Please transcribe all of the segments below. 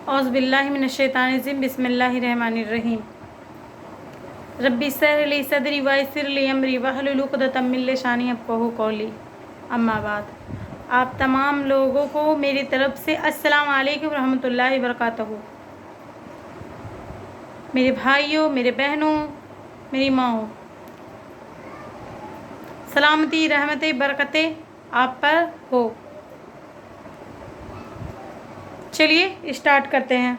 औज़ु बिल्लाहि मिनश्शैतानिर्रजीम बिस्मिल्लाहिर्रहमानिर्रहीम। रब्बि इश्रह ली सदरी व यस्सिर ली अमरी वहलुल उक़दतम मिन लिसानी यफ़क़हू क़ौली। अम्मा बाद। आप तमाम लोगों को मेरी तरफ से अस्सलाम वालेकुम रहमतुल्लाहि व बरकातहू। मेरे भाइयों, मेरे बहनों, मेरी माँओं, सलामती रहमतें बरकतें आप पर हो। चलिए स्टार्ट करते हैं।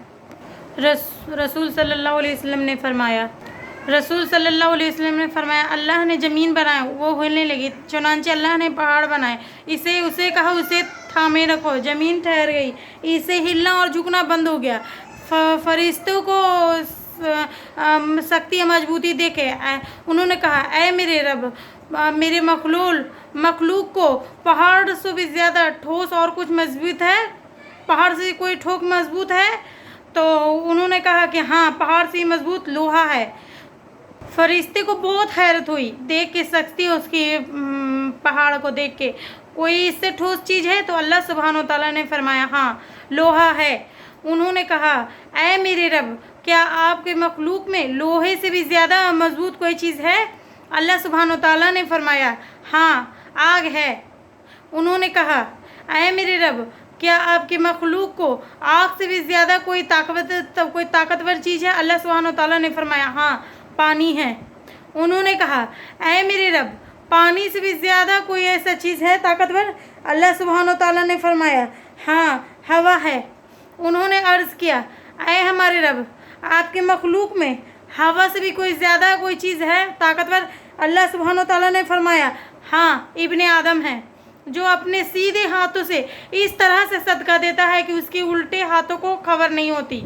रसूल सल्लल्लाहु अलैहि वसल्लम ने फरमाया अल्लाह ने ज़मीन बनाया, वो हिलने लगी, चुनांचे अल्लाह ने पहाड़ बनाए, इसे उसे कहा उसे थामे रखो, ज़मीन ठहर गई, इसे हिलना और झुकना बंद हो गया। फरिश्तों को शक्ति मजबूती देखे उन्होंने कहा ऐ मेरे रब, मेरे मखलूक को पहाड़ से भी ज़्यादा ठोस और कुछ मजबूत है, पहाड़ से कोई ठोक मजबूत है? तो उन्होंने कहा कि हाँ, पहाड़ से मजबूत लोहा है। फरिश्ते को बहुत हैरत हुई देख के, शक्ति उसकी पहाड़ को देख के, कोई इससे ठोस चीज़ है? तो अल्लाह सुब्हानो तआला ने फरमाया हाँ, लोहा है। उन्होंने कहा ऐ मेरे रब, क्या आपके मखलूक में लोहे से भी ज़्यादा मजबूत कोई चीज़ है? अल्लाह सुब्हानो तआला ने फरमाया हाँ, आग है। उन्होंने कहा ऐ मेरे रब, क्या आपके मखलूक को आग से भी ज़्यादा कोई ताकतवर चीज़ है? अल्लाह सुब्हानो तआला ने फरमाया हाँ, पानी है। उन्होंने कहा ऐ मेरे रब, पानी से भी ज़्यादा कोई ऐसा चीज़ है ताकतवर? अल्लाह सुब्हानो तआला ने फरमाया हाँ, हवा है। उन्होंने अर्ज़ किया ऐ हमारे रब, आपके मखलूक में हवा से भी कोई ज़्यादा कोई चीज़ है ताकतवर? अल्लाह सुब्हानो तआला ने फरमाया हाँ, इब्ने आदम है, जो अपने सीधे हाथों से इस तरह से सदका देता है कि उसके उल्टे हाथों को खबर नहीं होती।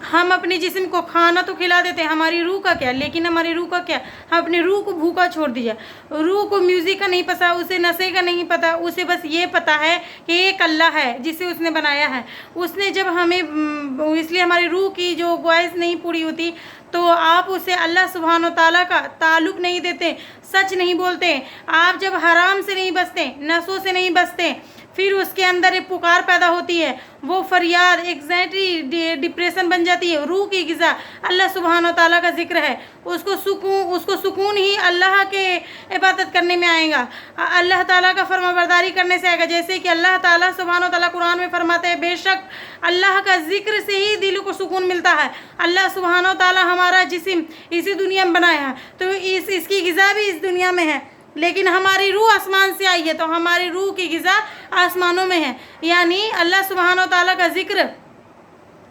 हम अपने जिस्म को खाना तो खिला देते हैं, हमारी रूह का क्या? लेकिन हमारी रूह का क्या? हम अपनी रूह को भूखा छोड़ दीजिए। रूह को म्यूज़िक का नहीं पता, उसे नशे का नहीं पता, उसे बस ये पता है कि एक अल्लाह है जिसे उसने बनाया है। उसने जब हमें, इसलिए हमारी रूह की जो ख्वाहिश नहीं पूरी होती, तो आप उसे अल्लाह सुब्हानो तआला का ताल्लुक़ नहीं देते, सच नहीं बोलते। आप जब हराम से नहीं बचते, नशों से नहीं बचते, फिर उसके अंदर एक पुकार पैदा होती है, वो फरियाद, एग्ज़ाइटी, डिप्रेशन बन जाती है। रूह की ग़िज़ा अल्लाह सुब्हानो तआला का ज़िक्र है, उसको सुकून ही अल्लाह के इबादत करने में आएगा, अल्लाह ताला का फरमाबरदारी करने से आएगा। जैसे कि अल्लाह ताला सुब्हानो तआला कुरान में फरमाते हैं बेशक अल्लाह का ज़िक्र से ही दिल को सुकून मिलता है। अल्लाह सुब्हानो तआला हमारा जिस्म इसी दुनिया में बनाया है, तो इसकी ग़िज़ा भी इस दुनिया में है, लेकिन हमारी रूह आसमान से आई है, तो हमारी रूह की ग़िज़ा आसमानों में है। यानी अल्लाह सुब्हानो तआला का ज़िक्र,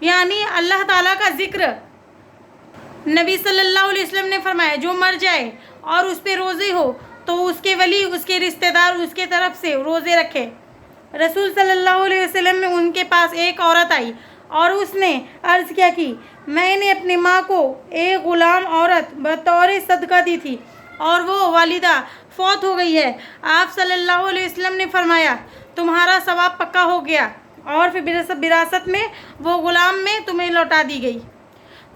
यानी अल्लाह ताला का ज़िक्र। नबी सल्लल्लाहु अलैहि वसल्लम ने फरमाया जो मर जाए और उस पे रोज़े हो, तो उसके वली, उसके रिश्तेदार उसके तरफ से रोज़े रखे। रसूल सल्लल्लाहु अलैहि वसल्लम में उनके पास एक औरत आई और उसने अर्ज़ किया कि मैंने अपनी माँ को एक ग़ुलाम औरत बतौर सदका दी थी और वो वालिदा फौत हो गई है। आप सल्लल्लाहु अलैहि वसल्लम ने फरमाया तुम्हारा सवाब पक्का हो गया, और फिर विरासत में वो ग़ुलाम में तुम्हें लौटा दी गई।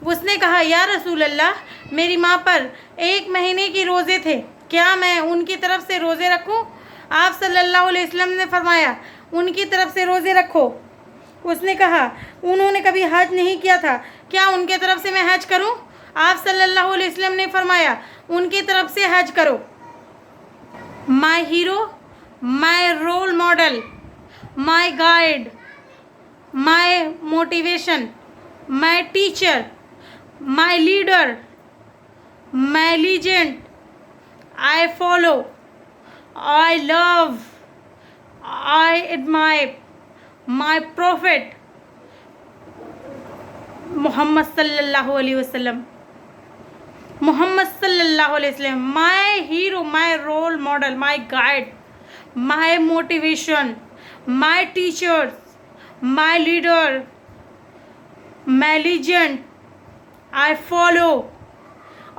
उसने कहा या रसूल अल्लाह, मेरी माँ पर 1 महीने की रोज़े थे, क्या मैं उनकी तरफ से रोज़े रखूँ? आप सल्लल्लाहु अलैहि वसल्लम ने फरमाया उनकी तरफ से रोज़े रखो। उसने कहा उन्होंने कभी हज नहीं किया था, क्या उनके तरफ से मैं हज करूँ? आप सल्लल्लाहु अलैहि वसल्लम ने फरमाया उनकी तरफ से हज करो। My hero, my role model, my guide, my motivation, my teacher, my leader, my legend, I follow, I love, I admire my prophet मोहम्मद सल्लल्लाहु अलैहि वसल्लम। मोहम्मद सल्लल्लाहु अलैहि वसल्लम, my hero, my role model, my guide, my motivation, my teachers, my leader, my legend, I follow,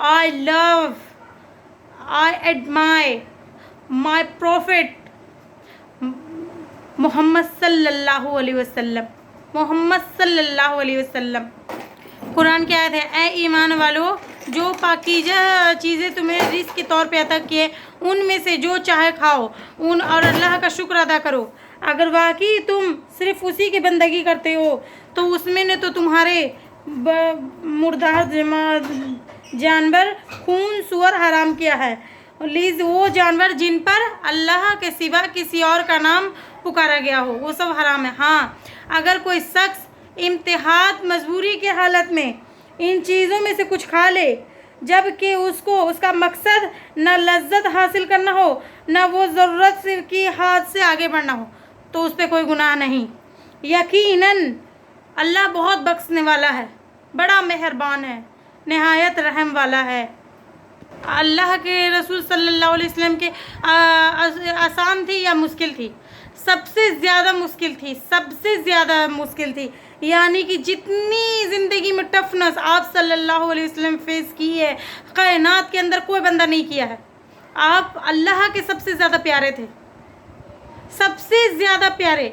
I love, I admire my prophet मोहम्मद सल्लल्लाहु अलैहि वसल्लम। मोहम्मद सल्लल्लाहु अलैहि वसल्लम। कुरान की आयत है ए ईमान वालो, जो पाकीज़ा चीज़ें तुम्हें रिज़्क़ के तौर पे अता किए, उनमें से जो चाहे खाओ और अल्लाह का शुक्र अदा करो। अगर वाकई तुम सिर्फ उसी की बंदगी करते हो तो उसमें ने तो तुम्हारे मुर्दार जानवर खून सुअर हराम किया है, लीज वो जानवर जिन पर अल्लाह के सिवा किसी और का नाम पुकारा गया हो वो सब हराम है। हाँ, अगर कोई शख्स इम्तिहान मजबूरी की हालत में इन चीज़ों में से कुछ खा ले जबकि उसका मकसद न लज्जत हासिल करना हो न वो ज़रूरत की हाथ से आगे बढ़ना हो तो उस पर कोई गुनाह नहीं। यकीनन अल्लाह बहुत बख्शने वाला है, बड़ा मेहरबान है, नहायत रहम वाला है। अल्लाह के रसूल सल्लल्लाहु अलैहि वसल्लम के आसान थी या मुश्किल थी? सबसे ज़्यादा मुश्किल थी, सबसे ज़्यादा मुश्किल थी। यानी कि जितनी ज़िंदगी में टफनेस आप सल्लल्लाहु अलैहि वसल्लम फेस की है कायनात के अंदर कोई बंदा नहीं किया है। आप अल्लाह के सबसे ज़्यादा प्यारे थे, सबसे ज़्यादा प्यारे,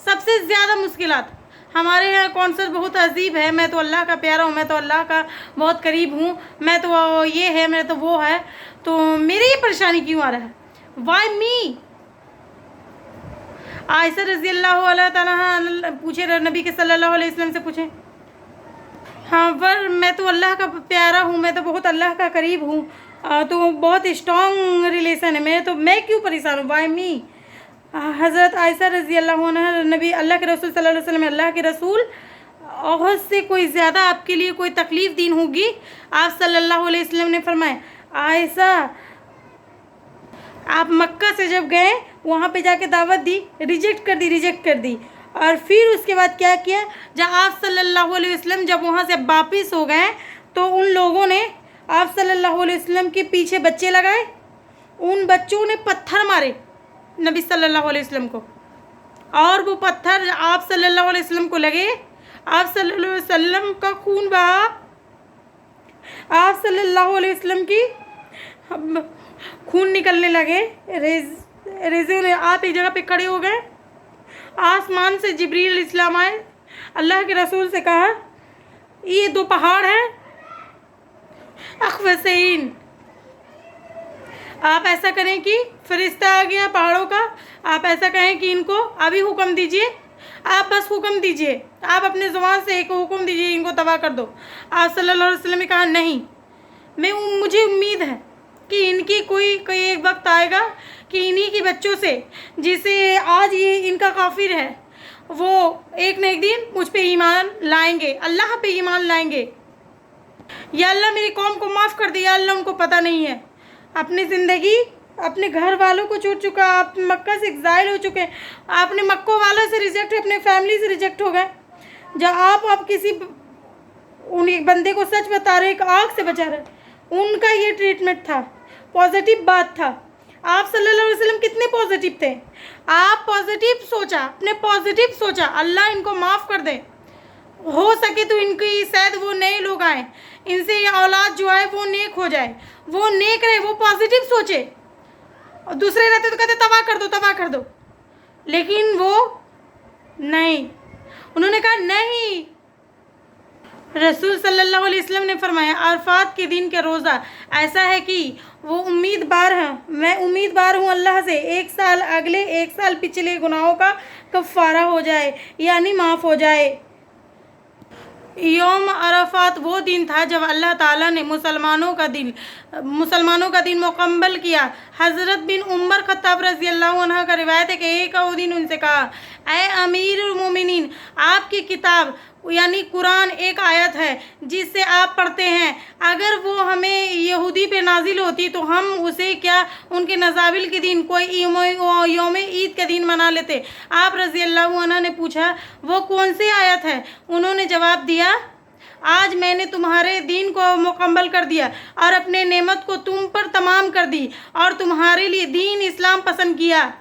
सबसे ज़्यादा मुश्किलात। हमारे यहाँ कॉन्सेप्ट बहुत अजीब है, मैं तो अल्लाह का प्यारा हूँ, मैं तो अल्लाह का बहुत करीब हूँ, मैं तो ये है, मैं तो वो है, तो मेरी ये परेशानी क्यों आ रहा है? Why me? आयशा रज़ी अल्लाह ताला पूछे नबी के सल्लल्लाहु अलैहि वसल्लम से पूछे, हाँ पर मैं तो अल्लाह का प्यारा हूँ, मैं तो बहुत अल्लाह का करीब हूँ, तो बहुत स्ट्रॉन्ग रिलेशन है मेरे, तो मैं क्यों परेशान हूँ? Why me? हज़रत आयशा रज़ी अल्लाह अन्हा नबी अल्लाह के रसूल सल्लल्लाहु अलैहि वसल्लम, अल्लाह के रसूल औहद से कोई ज़्यादा आपके लिए कोई तकलीफ़ दीन होगी? आप सल्लल्लाहु अलैहि वसल्लम ने फरमाया, आयशा आप मक्का से जब गए वहाँ पे जाके दावत दी, रिजेक्ट कर दी और फिर उसके बाद क्या किया, जब आप सल्लल्लाहु अलैहि वसल्लम जब वहाँ से वापिस हो गए तो उन लोगों ने आप सल्लल्लाहु अलैहि वसल्लम के पीछे बच्चे लगाए, उन बच्चों ने पत्थर मारे नबी सल्लल्लाहु अलैहि वसल्लम को, और वो पत्थर आप सल्लल्लाहु अलैहि वसल्लम को लगे, आप सल्लल्लाहु अलैहि वसल्लम का खून बहा, आप सल्लल्लाहु अलैहि वसल्लम की खून निकलने लगे, रेज़े ने आप एक जगह पे खड़े हो गए, आसमान से जिब्रील इस्लाम आए, अल्लाह के रसूल से कहा ये दो पहाड़ हैं अखवसैन, आप ऐसा करें कि फरिश्ता आ गया पहाड़ों का, आप ऐसा कहें कि इनको अभी हुक्म दीजिए, आप बस हुक्म दीजिए, आप अपने ज़ुबान से एक हुक्म दीजिए, इनको तबाह कर दो। आप सल्लल्लाहु अलैहि वसल्लम ने कहा नहीं, मुझे उम्मीद है कि इनकी कोई एक वक्त आएगा कि इन्हीं के बच्चों से जिसे आज ये इनका काफिर है वो एक न एक दिन मुझ पे ईमान लाएंगे, अल्लाह पे ईमान लाएंगे। या अल्लाह मेरी कौम को माफ़ कर दे, या अल्लाह उनको पता नहीं है, अपनी ज़िंदगी अपने घर वालों को छोड़ चुका, आप मक्का से एग्जाइल हो चुके हैं, आपने मक्का वालों से रिजेक्ट, अपने फैमिली से रिजेक्ट हो गए। जब आप किसी उन एक बंदे को सच बता रहे, एक आग से बचा रहे, उनका ये ट्रीटमेंट था, पॉजिटिव बात था। आप सल्लल्लाहु अलैहि वसल्लम कितने पॉजिटिव थे, आप पॉजिटिव सोचा, अपने पॉजिटिव सोचा, अल्लाह इनको माफ़ कर दे, हो सके तो इनकी शायद वो नए लोग आए, इनसे ये औलाद जो आए वो नेक हो जाए, वो नेक रहे, वो पॉजिटिव सोचे। और दूसरे रहते तो कहते तबाह कर दो, तबाह कर दो, लेकिन वो नहीं, उन्होंने कहा नहीं। रसूल सल्लल्लाहु अलैहि वसल्लम ने फरमाया अरफात के दिन का रोज़ा ऐसा है कि वो उम्मीदवार है, मैं उम्मीदवार हूँ अल्लाह से एक साल अगले एक साल पिछले गुनाहों का कफ़ारा हो जाए, यानी माफ़ हो जाए। यौम अरफात वो दिन था जब अल्लाह ताला ने मुसलमानों का दिन मुकम्मल किया। हज़रत बिन उमर खत्ताब रज़ी अल्लाह अन्हा का रिवायत है कि एक और दिन उनसे कहा, ऐ अमीरुल मोमिनीन, आपकी किताब यानी कुरान एक आयत है जिससे आप पढ़ते हैं, अगर वो हमें यहूदी पे नाजिल होती तो हम उसे क्या उनके नज़ाबिल के दिन कोई यौम ईद के दिन मना लेते। आप रज़ी अल्लाह अन्हा ने पूछा वो कौन सी आयत है? उन्होंने जवाब दिया, आज मैंने तुम्हारे दीन को मुकम्मल कर दिया और अपने नेमत को तुम पर तमाम कर दी और तुम्हारे लिए दीन इस्लाम पसंद किया।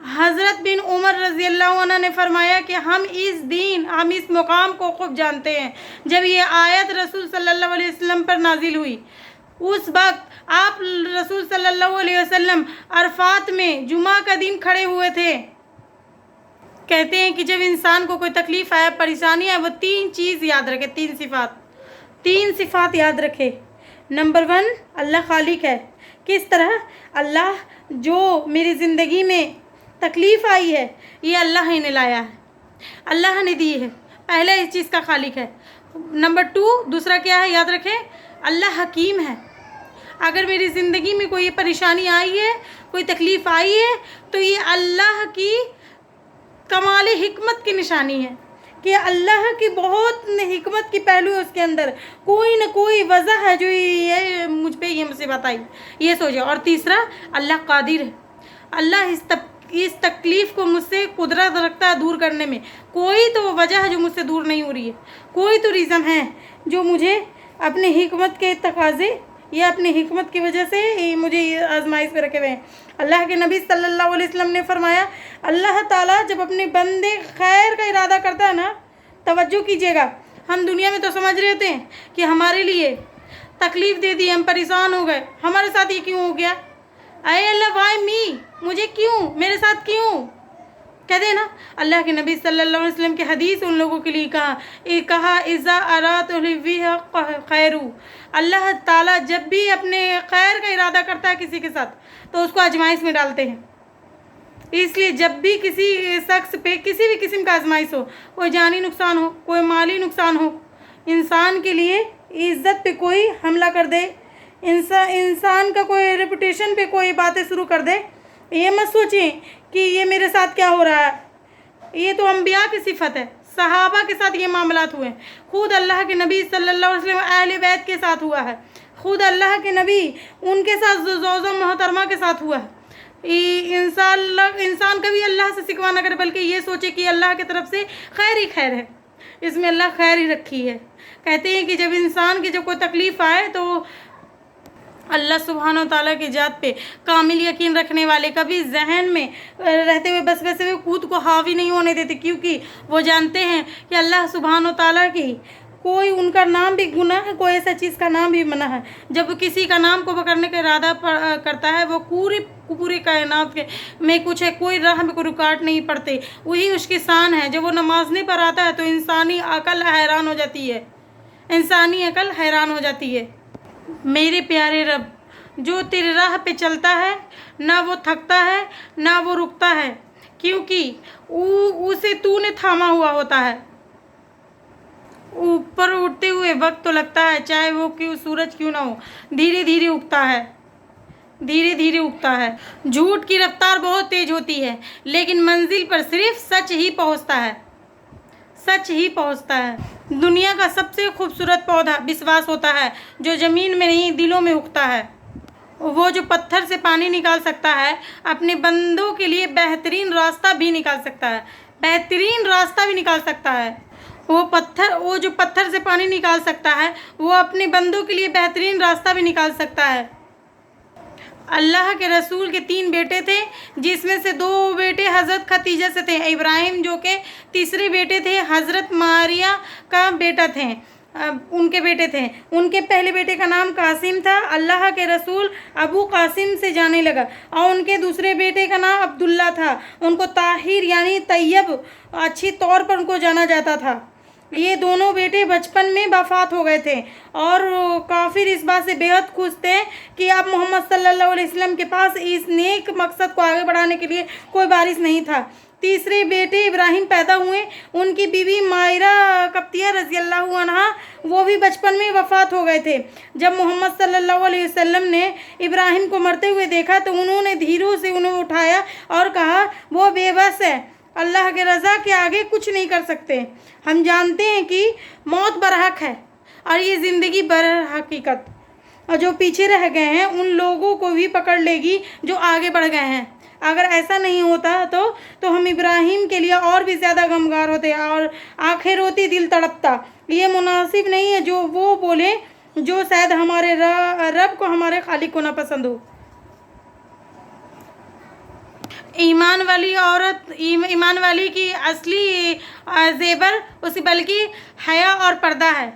हज़रत बिन उमर रज़ी अल्लाह अन्हु ने फरमाया कि हम इस मुकाम को खूब जानते हैं। जब ये आयत रसूल सल्लल्लाहु अलैहि वसल्लम पर नाजिल हुई, उस वक्त आप रसूल सल्लल्लाहु अलैहि वसल्लम अरफात में जुमा का दिन खड़े हुए थे। कहते हैं कि जब इंसान को कोई तकलीफ़ आए, परेशानी आए, वो तीन चीज़ याद रखे, तीन सिफ़ात याद रखे। नंबर 1, अल्लाह खालिक है। किस तरह? अल्लाह जो मेरी ज़िंदगी में तकलीफ़ आई है, ये अल्लाह ही ने लाया है, अल्लाह ने दी है। पहला इस चीज़ का खालिक है। नंबर 2 दूसरा क्या है, याद रखें, अल्लाह हकीम है। अगर मेरी ज़िंदगी में कोई परेशानी आई है, कोई तकलीफ़ आई है, तो ये अल्लाह की कमाल हिकमत की निशानी है कि अल्लाह की बहुत हिकमत की पहलू है उसके अंदर, कोई ना कोई वजह है जो ये मुझ पे ये मुसीबत आई, ये सोचो। और तीसरा, अल्लाह कादिर है, अल्लाह इस तकलीफ़ को मुझसे कुदरत रखता है दूर करने में। कोई तो वजह है जो मुझसे दूर नहीं हो रही है, कोई तो रीज़न है जो मुझे अपने हिकमत के तकाज़े या अपनी हिकमत की वजह से मुझे आजमाइश पे रखे हुए हैं। अल्लाह के नबी सल्लल्लाहु अलैहि वसल्लम ने फरमाया, अल्लाह ताला जब अपने बंदे खैर का इरादा करता है ना, तवज्जो कीजिएगा, हम दुनिया में तो समझ रहे होते हैं कि हमारे लिए तकलीफ़ दे दी, हम परेशान हो गए, हमारे साथ ये क्यों हो गया, अरे अल्लाह वाई मी, मुझे क्यों, मेरे साथ क्यों, कहते हैं ना। अल्लाह के नबी सल्लल्लाहु अलैहि वसल्लम की हदीस उन लोगों के लिए कहा इज़ा अरात खैरू, अल्लाह ताला जब भी अपने खैर का इरादा करता है किसी के साथ तो उसको आजमाइश में डालते हैं। इसलिए जब भी किसी शख्स पे किसी भी किस्म का आजमाइश हो, कोई जानी नुकसान हो, कोई माली नुकसान हो, इंसान के लिए इज़्ज़त पे कोई हमला कर दे, इंसान का कोई रेपुटेशन पे कोई बातें शुरू कर दे, ये मत सोचें कि ये मेरे साथ क्या हो रहा है, ये तो अंबिया की सिफत है। सहाबा के साथ ये मामलात हुए, खुद अल्लाह के नबी सल्लल्लाहु अलैहि वसल्लम अहले बैत के साथ हुआ है, खुद अल्लाह के नबी उनके साथ ज़ौज़ा मोहतरमा के साथ हुआ है। इंसान कभी अल्लाह से शिकवा ना करे, बल्कि ये सोचे कि अल्लाह की तरफ से खैर ही खैर है, इसमें अल्लाह खैर ही रखी है। कहते हैं कि जब इंसान की जब कोई तकलीफ़ आए तो अल्लाह सुब्हानो ताला की ज़ात पे कामिल यकीन रखने वाले कभी जहन में रहते हुए बस वैसे हुए खुद को हावी नहीं होने देते, क्योंकि वो जानते हैं कि अल्लाह सुब्हानो ताला की कोई उनका नाम भी गुनाह है, कोई ऐसा चीज़ का नाम भी मना है। जब किसी का नाम को पकड़ने का इरादा करता है, वो पूरी कायनात के में कुछ है, कोई राह में कोई रुकावट नहीं पड़ते, वही उसकी शान है। जब वो नमाज नहीं पर आता है तो इंसानी अकल हैरान हो जाती है, इंसानी अकल हैरान हो जाती है। मेरे प्यारे रब, जो तेरे राह पे चलता है ना वो थकता है ना वो रुकता है, क्योंकि उसे तूने थामा हुआ होता है। ऊपर उठते हुए वक्त तो लगता है, चाहे वो क्यों सूरज क्यों ना हो, धीरे धीरे उगता है, धीरे धीरे उगता है। झूठ की रफ्तार बहुत तेज होती है, लेकिन मंजिल पर सिर्फ सच ही पहुंचता है, सच ही पहुंचता है। दुनिया का सबसे खूबसूरत पौधा विश्वास होता है, जो ज़मीन में नहीं दिलों में उगता है। वो जो पत्थर से पानी निकाल सकता है, अपने बंदों के लिए बेहतरीन रास्ता भी निकाल सकता है, बेहतरीन रास्ता भी निकाल सकता है। वो जो पत्थर से पानी निकाल सकता है, वो अपने बंदों के लिए बेहतरीन रास्ता भी निकाल सकता है। अल्लाह के रसूल के 3 बेटे थे, जिसमें से 2 बेटे हज़रत खतीजा से थे, इब्राहिम जो के तीसरे बेटे थे हज़रत मारिया का बेटा थे, उनके बेटे थे। उनके पहले बेटे का नाम कासिम था, अल्लाह के रसूल अबू कासिम से जाने लगा, और उनके दूसरे बेटे का नाम अब्दुल्ला था, उनको ताहिर यानी तैयब अच्छी तौर पर उनको जाना जाता था। ये दोनों बेटे बचपन में वफ़ात हो गए थे, और काफिर इस बात से बेहद खुश थे कि अब मोहम्मद सल्लल्लाहु अलैहि वसल्लम के पास इस नेक मकसद को आगे बढ़ाने के लिए कोई वारिस नहीं था। तीसरे बेटे इब्राहिम पैदा हुए, उनकी बीवी मायरा कप्तिया रज़ियल्लाहु अन्हा वो भी बचपन में वफ़ात हो गए थे। जब मोहम्मद सल्लल्लाहु अलैहि वसल्लम ने इब्राहिम को मरते हुए देखा तो उन्होंने धीरे से उन्हें उठाया और कहा, वो बेबस है, अल्लाह के रज़ा के आगे कुछ नहीं कर सकते। हम जानते हैं कि मौत बरहक है और ये ज़िंदगी बरहकीकत, और जो पीछे रह गए हैं उन लोगों को भी पकड़ लेगी जो आगे बढ़ गए हैं। अगर ऐसा नहीं होता तो हम इब्राहिम के लिए और भी ज़्यादा गमगार होते और आंखें रोती दिल तड़पता। ये मुनासिब नहीं है जो वो बोले जो शायद हमारे रब को हमारे खालिक को ना पसंद हो। ईमान वाली औरत, ईमान वाली की असली जेबर उसी बल्कि हया और पर्दा है।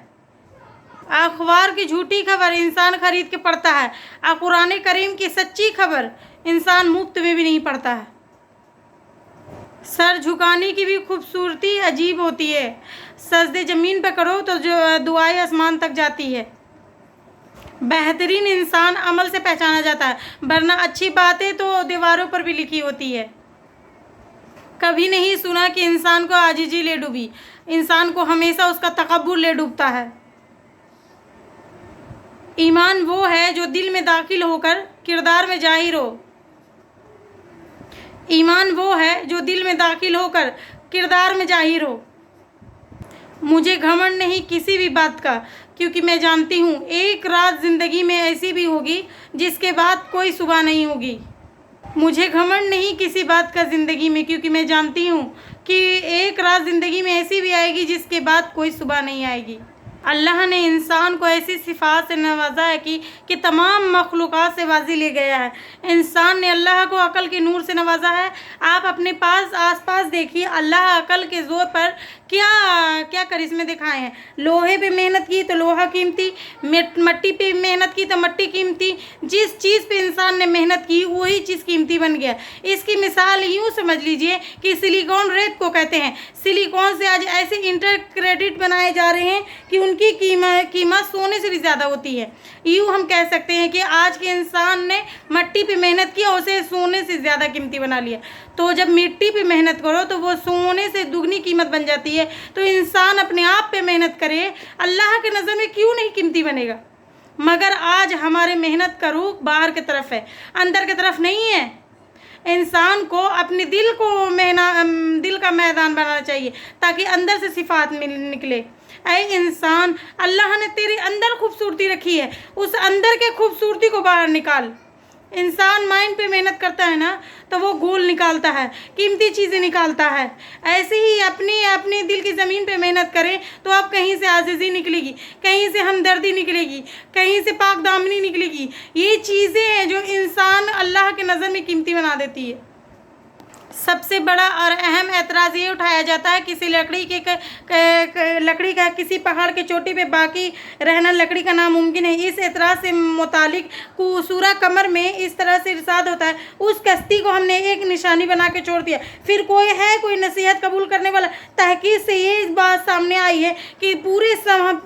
अखबार की झूठी खबर इंसान खरीद के पढ़ता है, और कुरान करीम की सच्ची खबर इंसान मुफ्त में भी नहीं पढ़ता है। सर झुकाने की भी खूबसूरती अजीब होती है, सजदे ज़मीन पर करो तो जो दुआएं आसमान तक जाती है। बेहतरीन इंसान अमल से पहचाना जाता है, वरना अच्छी बातें तो दीवारों पर भी लिखी होती है। कभी नहीं सुना कि इंसान को आजिजी ले डूबी, इंसान को हमेशा उसका तकब्बुर ले डूबता है। ईमान वो है जो दिल में दाखिल होकर किरदार में जाहिर हो। ईमान वो है जो दिल में दाखिल होकर किरदार में जाहिर हो। मुझे घमंड नहीं किसी भी बात का, क्योंकि मैं जानती हूँ एक रात ज़िंदगी में ऐसी भी होगी जिसके बाद कोई सुबह नहीं होगी। मुझे घमंड नहीं किसी बात का ज़िंदगी में, क्योंकि मैं जानती हूँ कि एक रात ज़िंदगी में ऐसी भी आएगी जिसके बाद कोई सुबह नहीं आएगी। अल्लाह ने इंसान को ऐसी सिफ़ात से नवाजा है कि तमाम मखलूक़ात से वाज़ी ले गया है। इंसान ने अल्लाह को अक़ल के नूर से नवाजा है। आप अपने पास आसपास देखिए, अल्लाह अक़ल के ज़ोर पर क्या क्या करिश्मे दिखाए हैं। लोहे पे मेहनत की तो लोहा कीमती, मट्टी पे मेहनत की तो मट्टी कीमती। जिस चीज़ पे इंसान ने मेहनत की वही चीज़ कीमती बन गया। इसकी मिसाल यूँ समझ लीजिए कि सिलिकॉन रेत को कहते हैं। सिलिकॉन से आज ऐसे इंटर क्रेडिट बनाए जा रहे हैं कि उनकी कीमत सोने से भी ज़्यादा होती है। यूँ हम कह सकते हैं कि आज के इंसान ने मट्टी पे मेहनत की और उसे सोने से ज़्यादा कीमती बना लिया। तो जब मिट्टी पे मेहनत करो तो वो सोने से दुगनी कीमत बन जाती है। तो इंसान अपने आप पे मेहनत करे, अल्लाह के नज़र में क्यों नहीं कीमती बनेगा। मगर आज हमारे मेहनत का रुख बाहर की तरफ है, अंदर की तरफ नहीं है। इंसान को अपने दिल का मैदान बनाना चाहिए ताकि अंदर से सिफात निकले। ऐ इंसान, अल्लाह ने तेरे अंदर खूबसूरती रखी है, उस अंदर के खूबसूरती को बाहर निकाल। इंसान माइंड पे मेहनत करता है ना तो वो गोल निकालता है, कीमती चीज़ें निकालता है। ऐसे ही अपने दिल की ज़मीन पे मेहनत करें तो आप कहीं से आजिज़ी निकलेगी, कहीं से हमदर्दी निकलेगी, कहीं से पाक दामनी निकलेगी। ये चीज़ें हैं जो इंसान अल्लाह के नज़र में कीमती बना देती है। सबसे बड़ा और अहम एतराज़ ये उठाया जाता है किसी लकड़ी का किसी पहाड़ के चोटी पे बाकी रहना लकड़ी का नामुमकिन है। इस एतराज़ से मुतालिक सूरा कमर में इस तरह से इरशाद होता है, उस कश्ती को हमने एक निशानी बना के छोड़ दिया। फिर कोई नसीहत कबूल करने वाला। तहकीक से ये बात सामने आई है कि पूरे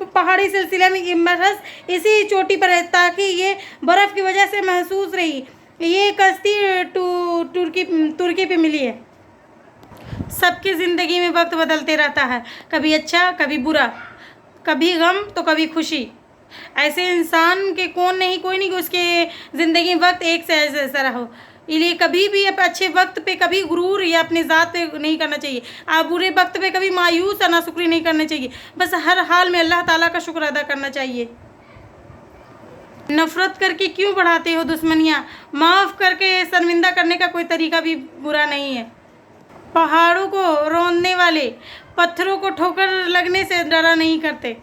पहाड़ी सिलसिले में महज इसी चोटी पर है ताकि ये बर्फ़ की वजह से महसूस रही। ये कश्ती तुर्की पे मिली है। सबकी ज़िंदगी में वक्त बदलते रहता है, कभी अच्छा कभी बुरा, कभी गम तो कभी खुशी। ऐसे इंसान के कोई नहीं कि उसके ज़िंदगी में वक्त एक से ऐसा रहा हो। इसलिए कभी भी अच्छे वक्त पे कभी गुरूर या अपनी ज़ात पे नहीं करना चाहिए। आप बुरे वक्त पे कभी मायूस या नाशुक्री नहीं करनी चाहिए। बस हर हाल में अल्लाह ताला का शुक्र अदा करना चाहिए। नफ़रत करके क्यों बढ़ाते हो दुश्मनियाँ? माफ़ करके शर्मिंदा करने का कोई तरीका भी बुरा नहीं है। पहाड़ों को रौंदने वाले पत्थरों को ठोकर लगने से डरा नहीं करते।